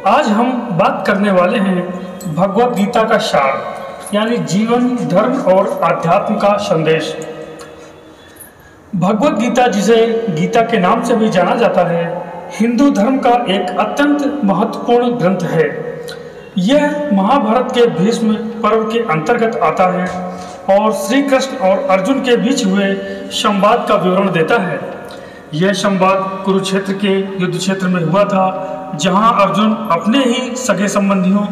आज हम बात करने वाले हैं भगवत गीता का सार यानी जीवन, धर्म और आध्यात्म का संदेश। भगवत गीता, जिसे गीता के नाम से भी जाना जाता है, हिंदू धर्म का एक अत्यंत महत्वपूर्ण ग्रंथ है। यह महाभारत के भीष्म पर्व के अंतर्गत आता है और श्री कृष्ण और अर्जुन के बीच हुए संवाद का विवरण देता है। यह संवाद कुरुक्षेत्र के युद्ध क्षेत्र में हुआ था, जहां अर्जुन अपने ही सगे संबंधियों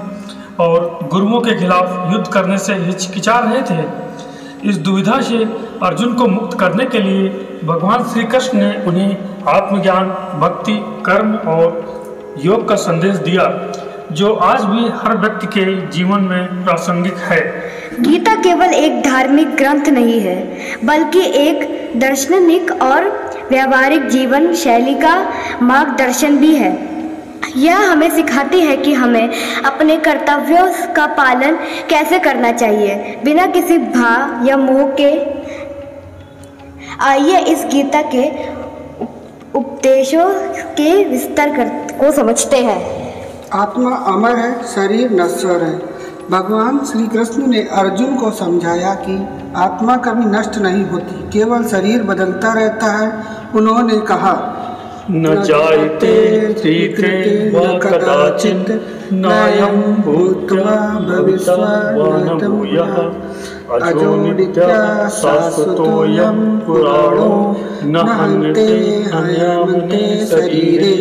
और गुरुओं के खिलाफ युद्ध करने से हिचकिचा रहे थे। इस दुविधा से अर्जुन को मुक्त करने के लिए भगवान श्री कृष्ण ने उन्हें आत्मज्ञान, भक्ति, कर्म और योग का संदेश दिया, जो आज भी हर व्यक्ति के जीवन में प्रासंगिक है। गीता केवल एक धार्मिक ग्रंथ नहीं है, बल्कि एक दार्शनिक और व्यावहारिक जीवन शैली का मार्गदर्शन भी है। यह हमें सिखाती है कि हमें अपने कर्तव्यों का पालन कैसे करना चाहिए, बिना किसी भाव या मोह के। आइए इस गीता के उपदेशों के विस्तार को समझते हैं। आत्मा अमर है, शरीर नश्वर है। भगवान श्री कृष्ण ने अर्जुन को समझाया कि आत्मा कभी नष्ट नहीं होती, केवल शरीर बदलता रहता है। उन्होंने कहा, न जायते त्रिते व कदाचित् नायं भूत्वा भविष्यति न भूयः अजो नित्यः शाश्वतोऽयं पुराणो न हन्यते हन्यते शरीरे।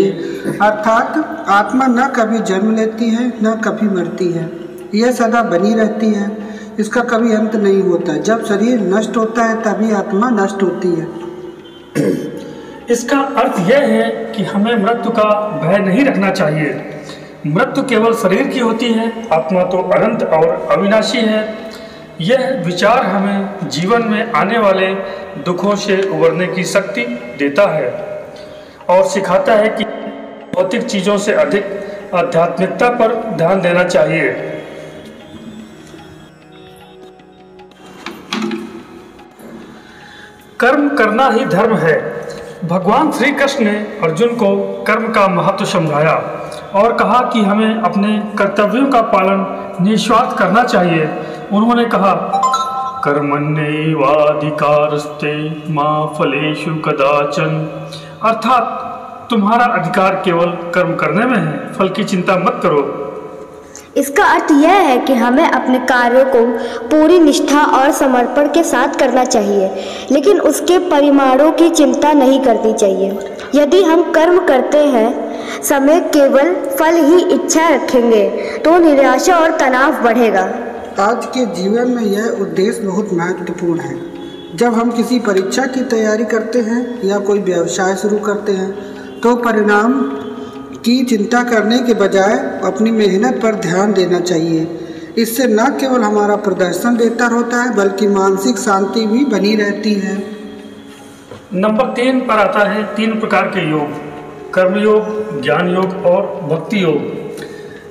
अर्थात आत्मा न कभी जन्म लेती है, न कभी मरती है। यह सदा बनी रहती है, इसका कभी अंत नहीं होता। जब शरीर नष्ट होता है तभी आत्मा नष्ट होती है। इसका अर्थ यह है कि हमें मृत्यु का भय नहीं रखना चाहिए। मृत्यु केवल शरीर की होती है, आत्मा तो अनंत और अविनाशी है। यह विचार हमें जीवन में आने वाले दुखों से उबरने की शक्ति देता है और सिखाता है कि भौतिक चीज़ों से अधिक आध्यात्मिकता पर ध्यान देना चाहिए। कर्म करना ही धर्म है। भगवान श्री कृष्ण ने अर्जुन को कर्म का महत्व समझाया और कहा कि हमें अपने कर्तव्यों का पालन निस्वार्थ करना चाहिए। उन्होंने कहा, कर्मण्येवाधिकारस्ते मा फलेषु कदाचन। अर्थात तुम्हारा अधिकार केवल कर्म करने में है, फल की चिंता मत करो। इसका अर्थ यह है कि हमें अपने कार्यों को पूरी निष्ठा और समर्पण के साथ करना चाहिए, लेकिन उसके परिणामों की चिंता नहीं करनी चाहिए। यदि हम कर्म करते हैं समय केवल फल ही इच्छा रखेंगे तो निराशा और तनाव बढ़ेगा। आज के जीवन में यह उद्देश्य बहुत महत्वपूर्ण है। जब हम किसी परीक्षा की तैयारी करते हैं या कोई व्यवसाय शुरू करते हैं तो परिणाम की चिंता करने के बजाय अपनी मेहनत पर ध्यान देना चाहिए। इससे न केवल हमारा प्रदर्शन बेहतर होता है, बल्कि मानसिक शांति भी बनी रहती है। नंबर 3 पर आता है 3 प्रकार के योग: कर्मयोग, ज्ञान योग और भक्ति योग।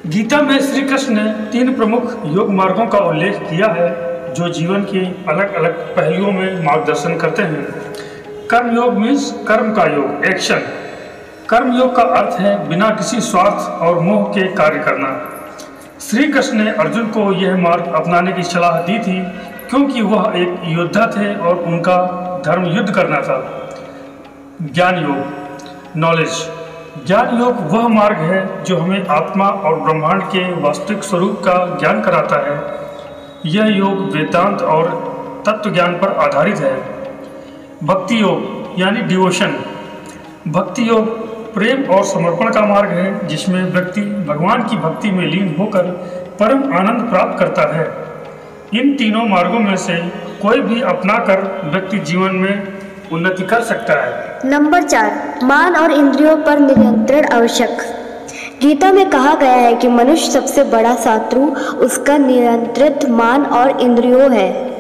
गीता में श्री कृष्ण ने 3 प्रमुख योग मार्गों का उल्लेख किया है, जो जीवन के अलग अलग पहलुओं में मार्गदर्शन करते हैं। कर्मयोग मीन्स कर्म का योग, एक्शन। कर्मयोग का अर्थ है बिना किसी स्वार्थ और मोह के कार्य करना। श्री कृष्ण ने अर्जुन को यह मार्ग अपनाने की सलाह दी थी, क्योंकि वह एक योद्धा थे और उनका धर्म युद्ध करना था। ज्ञान योग, नॉलेज। ज्ञान योग वह मार्ग है जो हमें आत्मा और ब्रह्मांड के वास्तविक स्वरूप का ज्ञान कराता है। यह योग वेदांत और तत्व ज्ञान पर आधारित है। भक्ति योग यानी डिवोशन। भक्ति योग प्रेम और समर्पण का मार्ग है, जिसमें व्यक्ति भगवान की भक्ति में लीन होकर परम आनंद प्राप्त करता है। इन तीनों मार्गों में से कोई भी अपनाकर व्यक्ति जीवन में उन्नति कर सकता है। नंबर 4, मान और इंद्रियों पर नियंत्रण आवश्यक। गीता में कहा गया है कि मनुष्य सबसे बड़ा शत्रु उसका नियंत्रित मान और इंद्रियों है।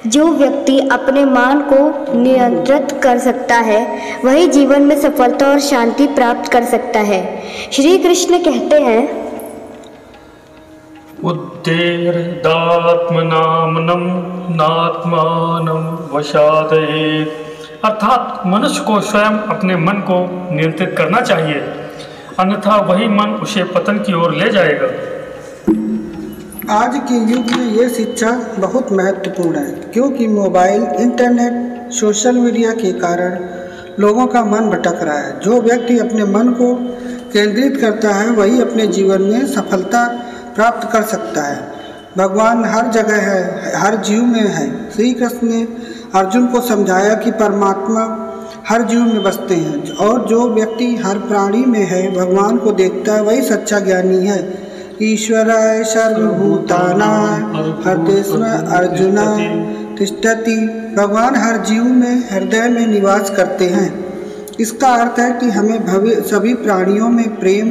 जो व्यक्ति अपने मान को नियंत्रित कर सकता है, वही जीवन में सफलता और शांति प्राप्त कर सकता है। श्री कृष्ण कहते हैं, उद्धेर्दात्मनामनं नात्मानं वशादयेत्। अर्थात मनुष्य को स्वयं अपने मन को नियंत्रित करना चाहिए। अन्यथा वही मन उसे पतन की ओर ले जाएगा। आज के युग में ये शिक्षा बहुत महत्वपूर्ण है, क्योंकि मोबाइल, इंटरनेट, सोशल मीडिया के कारण लोगों का मन भटक रहा है। जो व्यक्ति अपने मन को केंद्रित करता है वही अपने जीवन में सफलता प्राप्त कर सकता है। भगवान हर जगह है, हर जीव में है। श्री कृष्ण ने अर्जुन को समझाया कि परमात्मा हर जीव में बसते हैं और जो व्यक्ति हर प्राणी में है, भगवान को देखता है, वही सच्चा ज्ञानी है। ईश्वराय सर्वभूतानां हृदयेऽस्मिन् अर्जुन तिष्ठति। भगवान हर जीव में हृदय में निवास करते हैं। इसका अर्थ है कि हमें सभी प्राणियों में प्रेम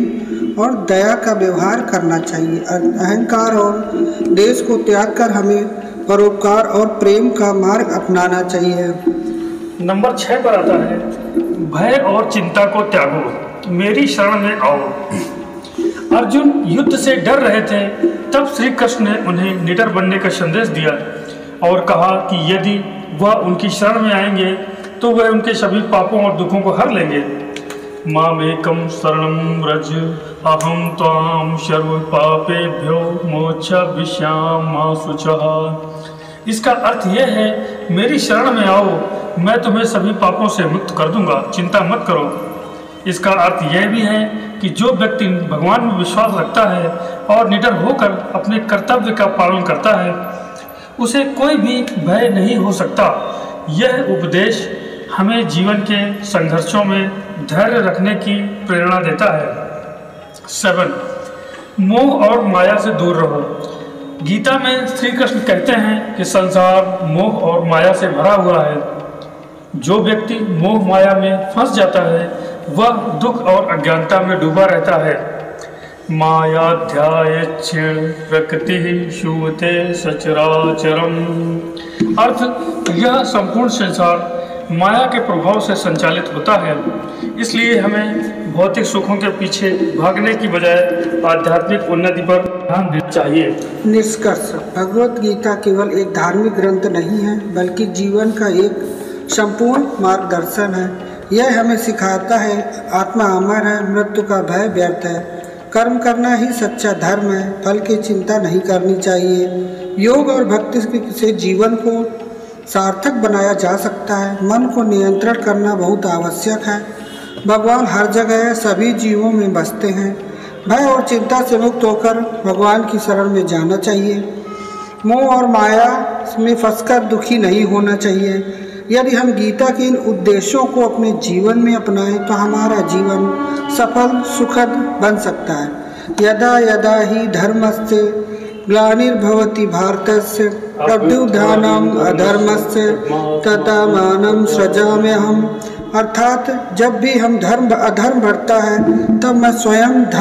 और दया का व्यवहार करना चाहिए। अहंकार और देश को त्याग कर हमें परोपकार और प्रेम का मार्ग अपनाना चाहिए। नंबर 6 पर आता है, भय और चिंता को त्यागो, मेरी शरण में आओ। अर्जुन युद्ध से डर रहे थे, तब श्री कृष्ण ने उन्हें निडर बनने का संदेश दिया और कहा कि यदि वह उनकी शरण में आएंगे तो वह उनके सभी पापों और दुखों को हर लेंगे। मामेकं शरणं व्रज अहं त्वां सर्व पापेभ्यो मोक्षयिष्यामि शुचः। इसका अर्थ यह है, मेरी शरण में आओ, मैं तुम्हें सभी पापों से मुक्त कर दूंगा, चिंता मत करो। इसका अर्थ यह भी है कि जो व्यक्ति भगवान में विश्वास रखता है और निडर होकर अपने कर्तव्य का पालन करता है, उसे कोई भी भय नहीं हो सकता। यह उपदेश हमें जीवन के संघर्षों में धैर्य रखने की प्रेरणा देता है। 7. मोह और माया से दूर रहो। गीता में श्री कृष्ण कहते हैं कि संसार मोह और माया से भरा हुआ है। जो व्यक्ति मोह माया में फंस जाता है वह दुख और अज्ञानता में डूबा रहता है। मायाध्यायेच्छिण प्रकृति शुभते सचराचरम। अर्थ, यह संपूर्ण संसार माया के प्रभाव से संचालित होता है, इसलिए हमें भौतिक सुखों के पीछे भागने की बजाय आध्यात्मिक उन्नति पर ध्यान देना चाहिए। निष्कर्ष, भगवत गीता केवल एक धार्मिक ग्रंथ नहीं है, बल्कि जीवन का एक संपूर्ण मार्गदर्शन है। यह हमें सिखाता है आत्मा अमर है, मृत्यु का भय व्यर्थ है, कर्म करना ही सच्चा धर्म है, फल की चिंता नहीं करनी चाहिए। योग और भक्ति से जीवन को सार्थक बनाया जा सकता है। मन को नियंत्रण करना बहुत आवश्यक है। भगवान हर जगह है, सभी जीवों में बसते हैं। भय और चिंता से मुक्त होकर भगवान की शरण में जाना चाहिए। मोह और माया में फंसकर दुखी नहीं होना चाहिए। यदि हम गीता के इन उद्देश्यों को अपने जीवन में अपनाएं तो हमारा जीवन सफल सुखद बन सकता है। यदा यदा ही धर्मस्य ग्लानिर्भवति भारतस्य अभ्युत्थानम् अधर्मस्य तदात्मानं सृजाम्यहम्। अर्थात जब भी हम अधर्म बढ़ता है तब मैं स्वयं